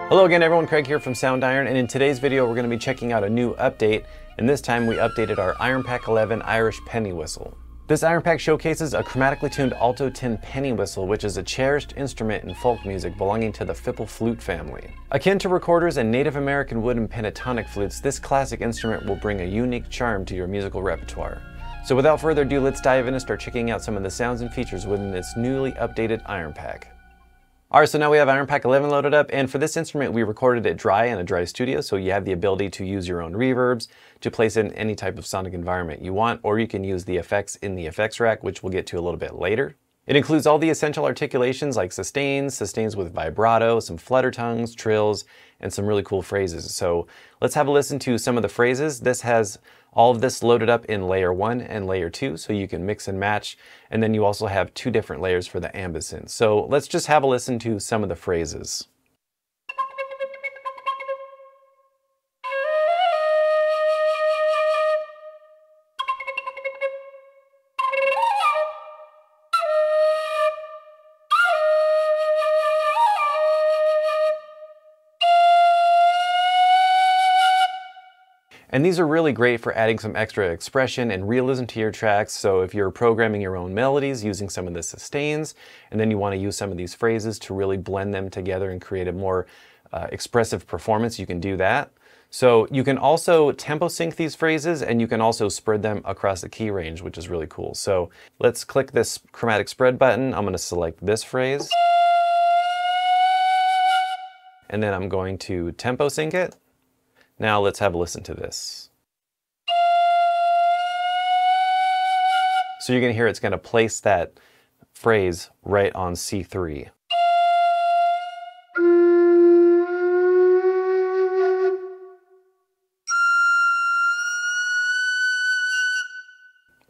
Hello again everyone, Craig here from Soundiron, and in today's video we're going to be checking out a new update, and this time we updated our Iron Pack 11 Irish penny whistle. This Iron Pack showcases a chromatically tuned alto tin penny whistle, which is a cherished instrument in folk music belonging to the fiddle flute family. Akin to recorders and Native American wooden pentatonic flutes, this classic instrument will bring a unique charm to your musical repertoire. So without further ado, let's dive in and start checking out some of the sounds and features within this newly updated Iron Pack. Alright, so now we have Iron Pack 11 loaded up, and for this instrument we recorded it dry in a dry studio, so you have the ability to use your own reverbs to place it in any type of sonic environment you want, or you can use the effects in the effects rack, which we'll get to a little bit later. It includes all the essential articulations like sustains with vibrato, some flutter tongues, trills, and some really cool phrases. So let's have a listen to some of the phrases. This has all of this loaded up in layer 1 and layer 2, so you can mix and match, and then you also have 2 different layers for the ambisynth. So let's just have a listen to some of the phrases. And these are really great for adding some extra expression and realism to your tracks. So if you're programming your own melodies using some of the sustains, and then you want to use some of these phrases to really blend them together and create a more expressive performance, you can do that. So you can also tempo sync these phrases, and you can also spread them across the key range, which is really cool. So let's click this chromatic spread button. I'm going to select this phrase, and then I'm going to tempo sync it. Now let's have a listen to this. So you're going to hear it's going to place that phrase right on C3.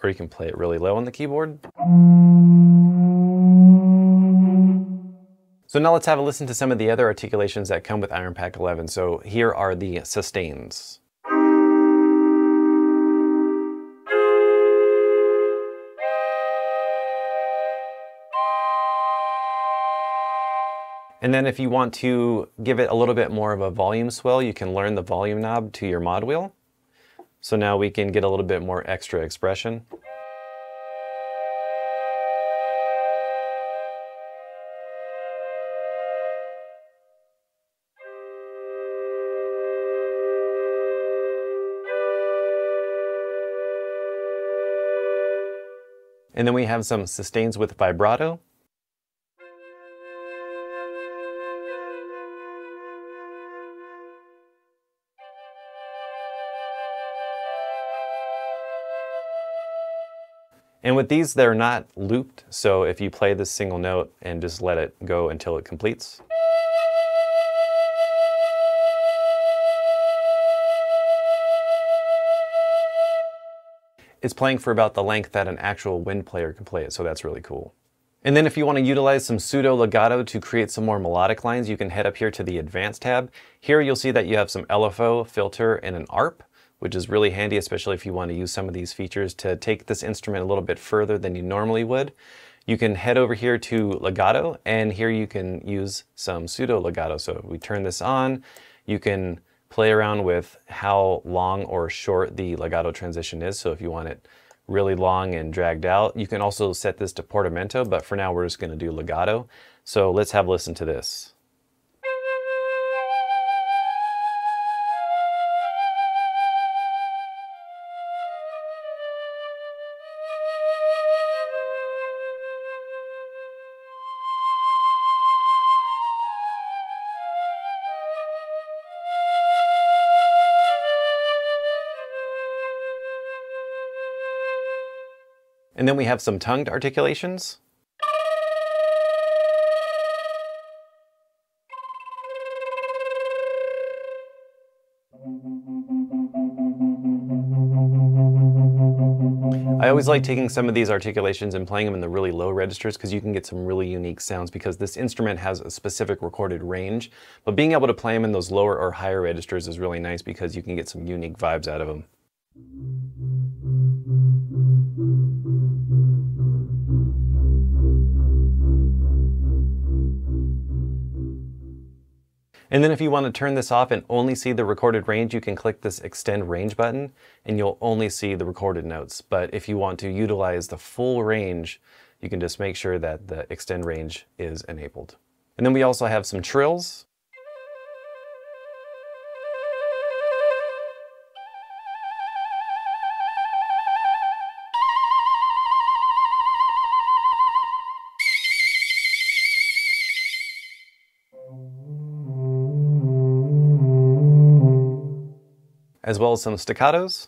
Or you can play it really low on the keyboard. So now let's have a listen to some of the other articulations that come with Iron Pack 11. So here are the sustains. And then if you want to give it a little bit more of a volume swell, you can learn the volume knob to your mod wheel. So now we can get a little bit more extra expression. And then we have some sustains with vibrato. And with these, they're not looped, so if you play this single note and just let it go until it completes, it's playing for about the length that an actual wind player can play it, so that's really cool. And then if you want to utilize some pseudo legato to create some more melodic lines, you can head up here to the Advanced tab. Here you'll see that you have some LFO, filter, and an ARP, which is really handy, especially if you want to use some of these features to take this instrument a little bit further than you normally would. You can head over here to legato, and here you can use some pseudo legato. So if we turn this on, you can play around with how long or short the legato transition is. So if you want it really long and dragged out, you can also set this to portamento, but for now we're just going to do legato. So let's have a listen to this. And then we have some tongued articulations. I always like taking some of these articulations and playing them in the really low registers because you can get some really unique sounds because this instrument has a specific recorded range. But being able to play them in those lower or higher registers is really nice because you can get some unique vibes out of them. And then if you want to turn this off and only see the recorded range, you can click this extend range button and you'll only see the recorded notes. But if you want to utilize the full range, you can just make sure that the extend range is enabled. And then we also have some trills. As well as some staccatos.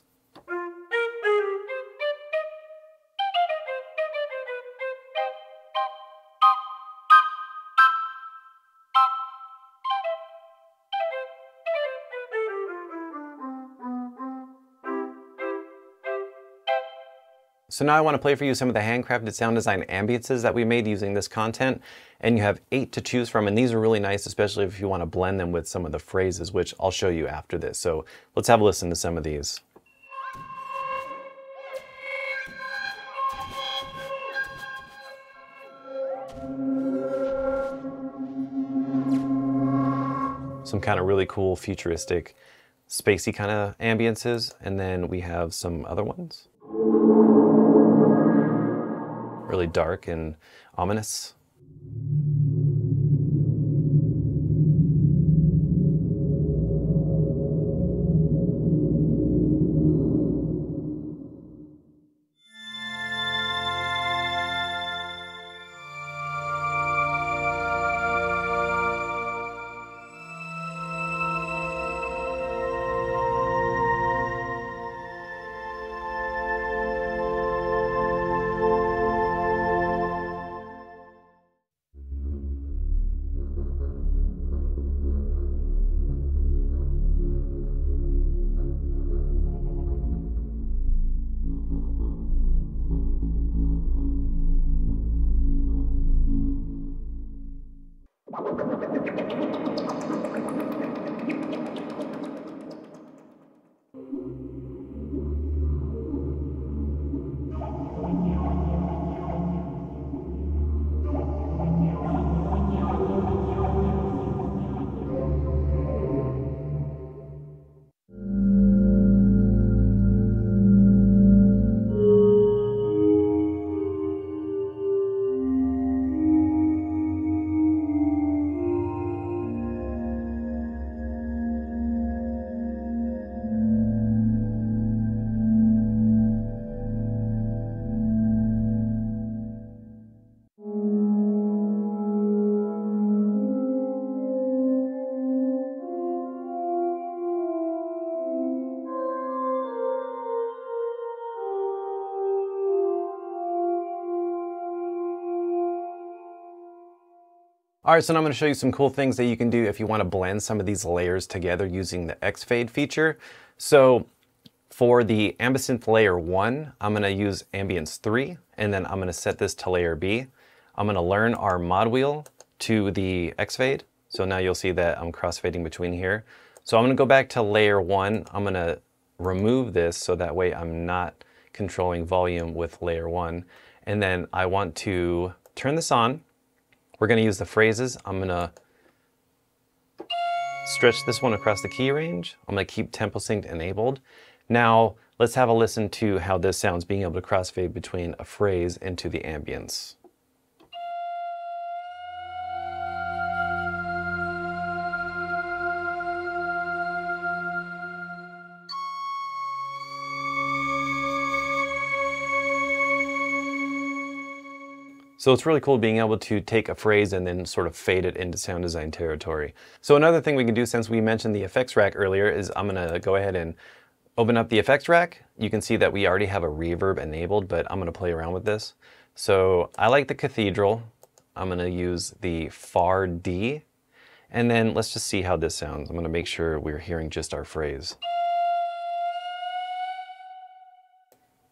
So now I want to play for you some of the handcrafted sound design ambiances that we made using this content, and you have 8 to choose from, and these are really nice, especially if you want to blend them with some of the phrases, which I'll show you after this. So let's have a listen to some of these. Some kind of really cool, futuristic, spacey kind of ambiances, and then we have some other ones. Really dark and ominous. All right, so now I'm going to show you some cool things that you can do if you want to blend some of these layers together using the X-Fade feature. So for the Ambisynth layer 1, I'm going to use Ambience 3, and then I'm going to set this to layer B. I'm going to learn our mod wheel to the X-Fade. So now you'll see that I'm crossfading between here. So I'm going to go back to layer 1. I'm going to remove this so that way I'm not controlling volume with layer 1. And then I want to turn this on. We're going to use the phrases. I'm going to stretch this one across the key range. I'm going to keep tempo synced enabled. Now let's have a listen to how this sounds being able to crossfade between a phrase into the ambience. So it's really cool being able to take a phrase and then sort of fade it into sound design territory. So another thing we can do, since we mentioned the effects rack earlier, is I'm gonna go ahead and open up the effects rack. You can see that we already have a reverb enabled, but I'm gonna play around with this. So I like the cathedral. I'm gonna use the far D, and then let's just see how this sounds. I'm gonna make sure we're hearing just our phrase.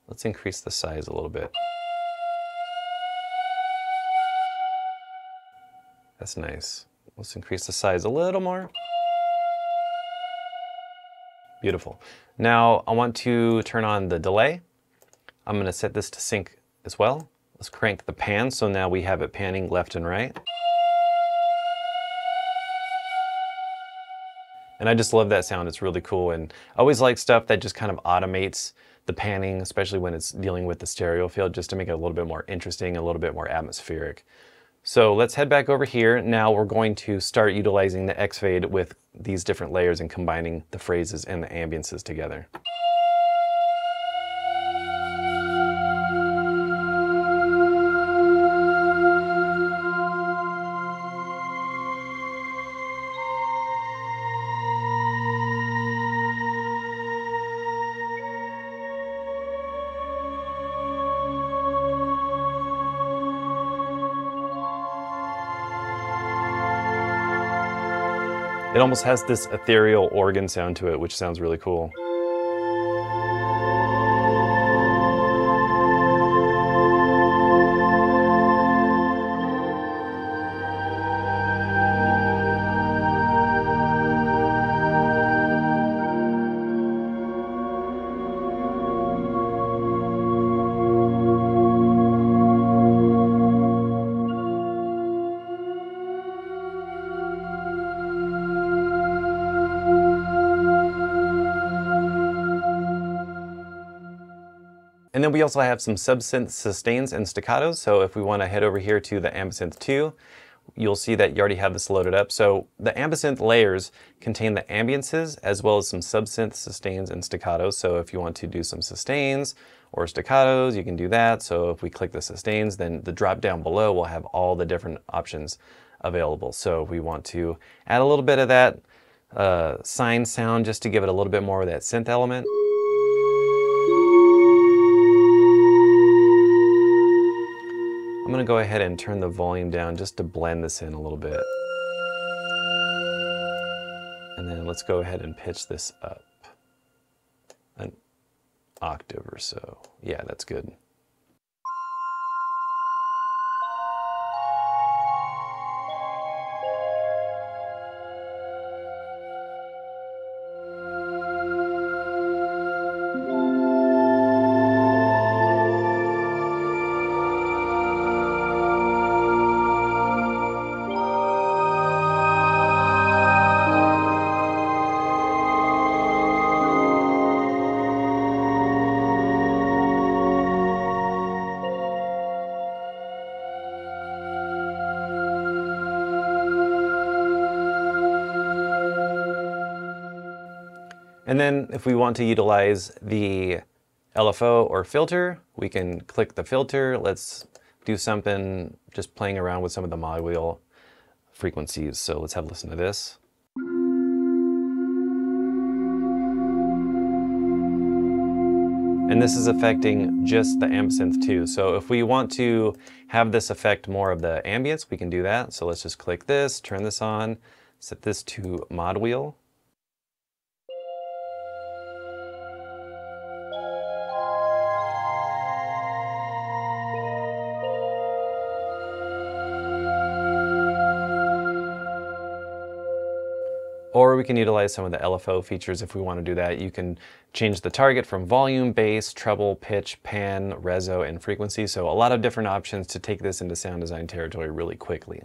Let's increase the size a little bit. That's nice. Let's increase the size a little more. Beautiful. Now I want to turn on the delay. I'm going to set this to sync as well. Let's crank the pan, so now we have it panning left and right. And I just love that sound. It's really cool. And I always like stuff that just kind of automates the panning, especially when it's dealing with the stereo field, just to make it a little bit more interesting, a little bit more atmospheric. So let's head back over here. Now we're going to start utilizing the X-Fade with these different layers and combining the phrases and the ambiances together. It almost has this ethereal organ sound to it, which sounds really cool. And then we also have some subsynth sustains and staccatos. So if we want to head over here to the Ambisynth 2, you'll see that you already have this loaded up. So the Ambisynth layers contain the ambiances as well as some subsynth sustains and staccatos. So if you want to do some sustains or staccatos, you can do that. So if we click the sustains, then the drop down below will have all the different options available. So if we want to add a little bit of that sine sound just to give it a little bit more of that synth element. I'm going to go ahead and turn the volume down just to blend this in a little bit. And then let's go ahead and pitch this up an octave or so. Yeah, that's good. And then if we want to utilize the LFO or filter, we can click the filter. Let's do something just playing around with some of the mod wheel frequencies. So let's have a listen to this. And this is affecting just the Ambisynth 2. So if we want to have this affect more of the ambience, we can do that. So let's just click this, turn this on, set this to mod wheel. Or we can utilize some of the LFO features if we want to do that. You can change the target from volume, bass, treble, pitch, pan, reso, and frequency. So a lot of different options to take this into sound design territory really quickly.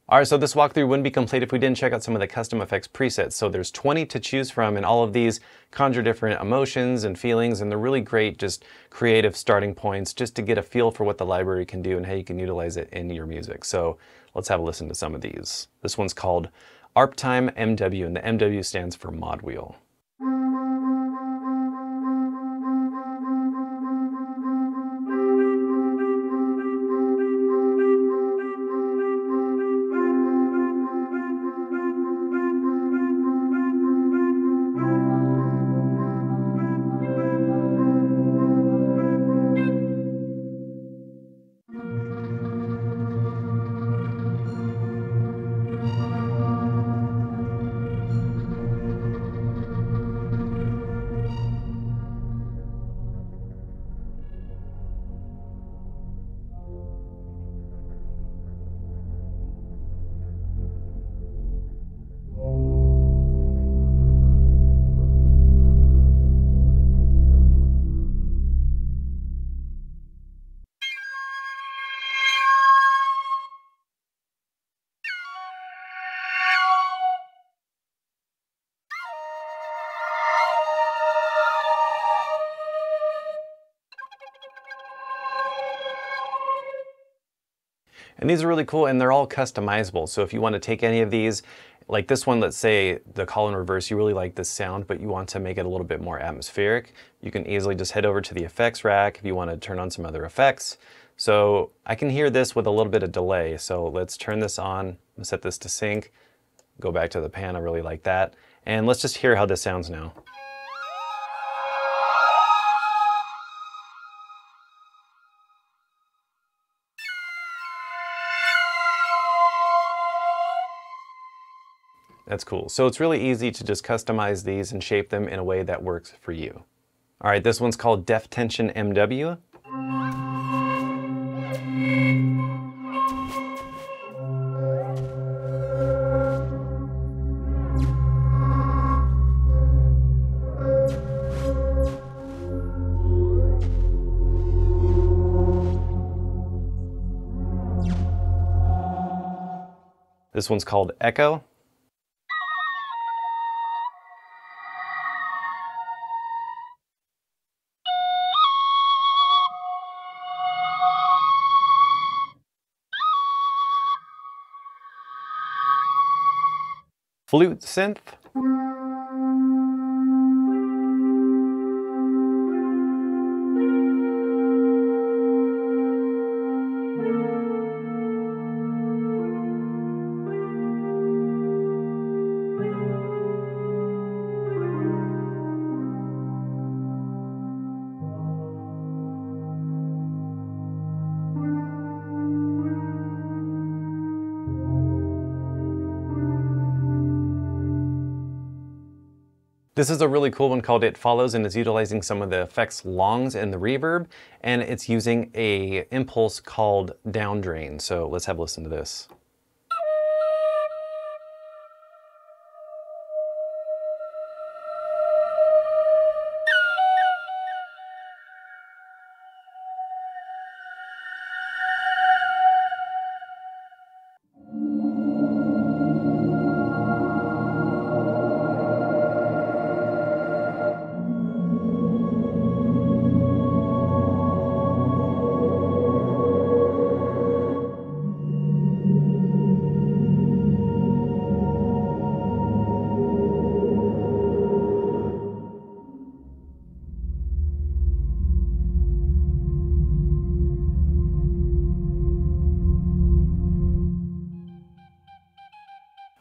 All right, so this walkthrough wouldn't be complete if we didn't check out some of the custom effects presets. So there's 20 to choose from, and all of these conjure different emotions and feelings, and they're really great, just creative starting points just to get a feel for what the library can do and how you can utilize it in your music. So let's have a listen to some of these. This one's called ARPtime MW, and the MW stands for mod wheel. And these are really cool, and they're all customizable. So if you want to take any of these, like this one, let's say the call and reverse, you really like this sound, but you want to make it a little bit more atmospheric, you can easily just head over to the effects rack if you want to turn on some other effects. So I can hear this with a little bit of delay. So let's turn this on, set this to sync, go back to the pan, I really like that. And let's just hear how this sounds now. That's cool. So it's really easy to just customize these and shape them in a way that works for you. All right, this one's called Def Tension MW. This one's called Echo. Flute synth. This is a really cool one called It Follows, and it's utilizing some of the effects longs and the reverb, and it's using a impulse called down drain. So let's have a listen to this.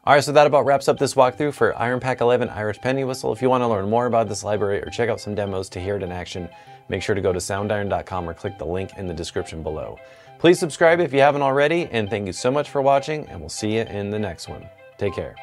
Alright, so that about wraps up this walkthrough for IronPack 11 Irish Penny Whistle. If you want to learn more about this library or check out some demos to hear it in action, make sure to go to soundiron.com or click the link in the description below. Please subscribe if you haven't already, and thank you so much for watching, and we'll see you in the next one. Take care.